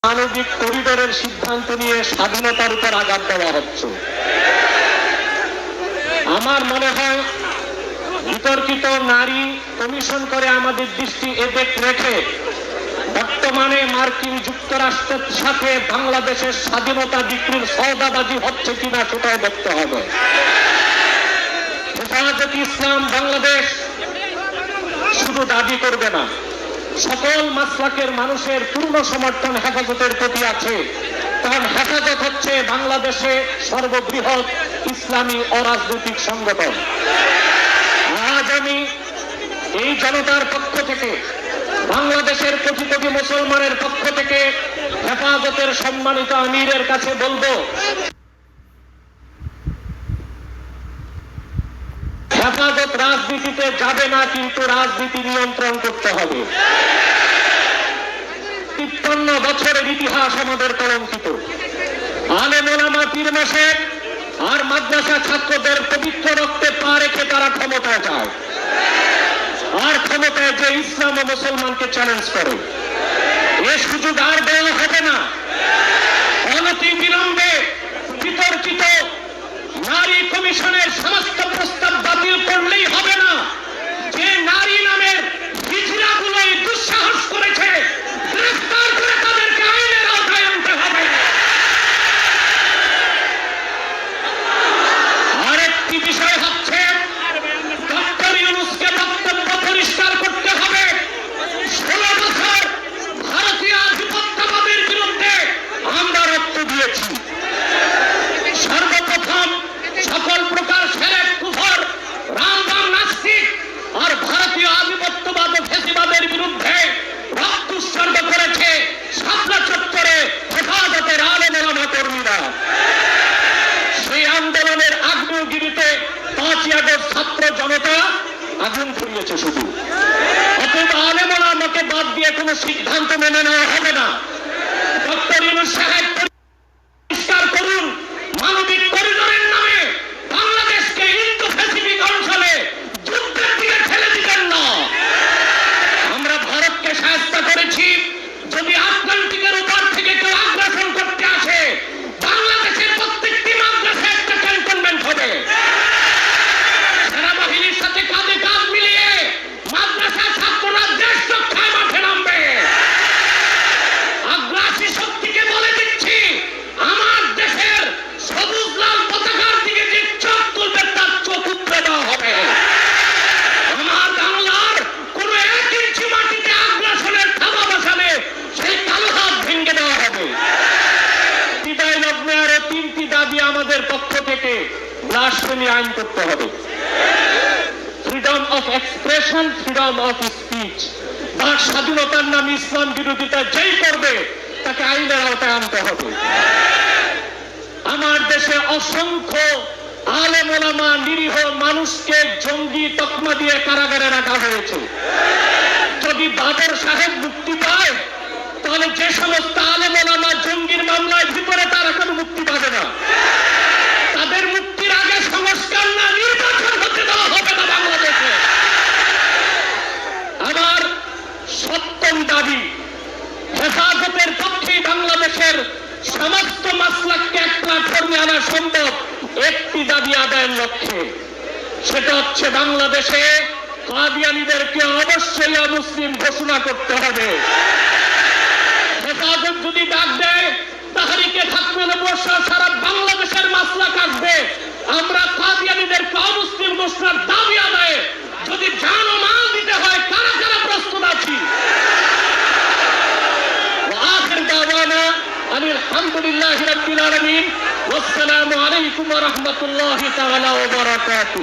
মানবিক করিডোরের সিদ্ধান্ত নিয়ে স্বাধীনতার উপর আঘাত দেওয়া হচ্ছে। আমার মনে হয় বিতর্কিত নারী কমিশন করে আমাদের দৃষ্টি এদিক রেখে বর্তমানে মার্কিন যুক্তরাষ্ট্রের সাথে বাংলাদেশের স্বাধীনতা বিক্রির সওদাবাজি হচ্ছে কিনা সেটাও দেখতে হবে। হেফাজতে ইসলাম বাংলাদেশ শুধু দাবি করবে না, সকল মাসলাকের মানুষের পূর্ণ সমর্থন হেফাজতের প্রতি আছে, কারণ হেফাজত হচ্ছে বাংলাদেশে সর্ববৃহৎ ইসলামী অরাজনৈতিক সংগঠন। আজ আমি এই জনতার পক্ষ থেকে, বাংলাদেশের কোটি কোটি মুসলমানের পক্ষ থেকে হেফাজতের সম্মানিত আমিরের কাছে বলবো, হেফাজত রাজনীতিতে যাবে না, কিন্তু রাজনীতি নিয়ন্ত্রণ করতে হবে। 53 বছরের ইতিহাস আমাদের কলঙ্কিত। আলেম ওলামা পীর মাসেক আর মাদ্রাসা ছাত্রদের পবিত্র রক্তে পা রেখে তারা ক্ষমতায় যায়, আর ক্ষমতায় যে ইসলাম ও মুসলমানকে চ্যালেঞ্জ করে। এ সুযোগ আর দেওয়া হবে না। অনতি বিলম্বে বিতর্কিত নারী কমিশনের সমস্ত প্রস্তাব বাতিল করলেই হবে না। যে নারী নামের হিজড়াগুলোই দুঃসাহস করেছে, গ্রেফতার করে তাদেরকে আইনের আওতায় আনতে হবে। আরেকটি বিষয় হচ্ছে ডক্টর ইউনূসকে বক্তব্য পরিষ্কার করতে হবে। 16 বছর ভারতীয় আধিপত্যবাদের বিরুদ্ধে আমরা রক্ত দিয়েছি। সর্বপ্রথম সকল প্রকার সেরেক কুফর রামবাম নাস্তিক আর ভারতীয় আধিপত্যবাদ ও ফ্যাসিবাদের বিরুদ্ধে রক্ত উৎসর্গ করেছে শাপলা চত্বরে হেফাজতের আলেম ওলামা কর্মীরা। সেই আন্দোলনের আগ্নেয়গিরিতে 5ই আগস্ট ছাত্র জনতা আগুন ধরিয়েছে শুধু। অতএব আলেম ওলামাকে বাদ দিয়ে কোনো সিদ্ধান্ত মেনে নেওয়া হবে না। ডক্টর ইউনূস সাহেব পরিষ্কার করুন, মানবিক করিডোরের নামে বাংলাদেশকে ইন্দো প্যাসিফিক অঞ্চলে যুদ্ধের দিকে ঠেলে দিবেন না। আমরা ভারতকে সাহায্য করেছি, যদি আটলান্টিকের উপর থেকে কেউ আগ্রাসন করতে আসে, বাংলাদেশের প্রত্যেকটি মাদ্রাসায় একটা ক্যান্টনমেন্ট হবে। সেনাবাহিনীর সাথে কাঁধে কাঁধ মিলিয়ে মাদ্রাসা ছাত্ররা দেশ রক্ষায় মাঠে নামবে। আগ্রাসী শক্তিকে বলে দিচ্ছি, আমার দেশের সবুজ লাল পতাকার দিকে যে চোখ তুলবে তার চোখ উপড়ে দেওয়া হবে। আমার বাংলার কোন 1 ইঞ্চি মাটিতে আগ্রাসনের থাবা বসালে সেই কালো হাত ভেঙে দেওয়া হবে। বিদায় লগ্নে আরো 3টি দাবি আমাদের পক্ষ থেকে। ব্লাসফেমি আইন করতে হবে, freedom of expression, freedom of speech. তার স্বাধীনতার নামে ইসলাম বিরোধিতা যেই করবে তাকে আইনের আওতায় আনতে হবে। আমার দেশে অসংখ্য আলেম ওলামা নিরীহ মানুষকে জঙ্গি তকমা দিয়ে কারাগারে রাখা হয়েছে। যদি বাদর সাহেব মুক্তি পায়, তাহলে যে সমস্ত আলেম ওলামা জঙ্গির মামলায় ভিতরে তারা কোনো মুক্তি পাবে না। তাদের মুক্তির আগে সংস্কার না নির্বাচন হতে দেওয়া হবে না বাংলাদেশে। আমার 7ম দাবি, হেফাজতের পক্ষে বাংলাদেশের সমস্ত মাসলাককে এক প্ল্যাটফর্মে আনা সম্ভব একটি দাবি আদায়ের লক্ষ্যে। সেটা হচ্ছে বাংলাদেশে কাদিয়ানীদেরকে অবশ্যই অমুসলিম ঘোষণা করতে হবে। হেফাজত যদি ডাক দেয়, তাহরিকে থাকবে না বর্ষা সারা বাংলাদেশের মাসলাক আসবে। আমরা কাদিয়ানীদেরকে অমুসলিম ঘোষণার দাবি আদায়ে যদি জান ও মাল দিতে হয়, কারা কারা প্রস্তুত আছি। আখির দাওয়ানা আলহামদুলিল্লাহি রাব্বিল আলামিন। ওয়াসসালামু আলাইকুম ওয়া রাহমাতুল্লাহি তাআলা ওয়া বারাকাতুহু।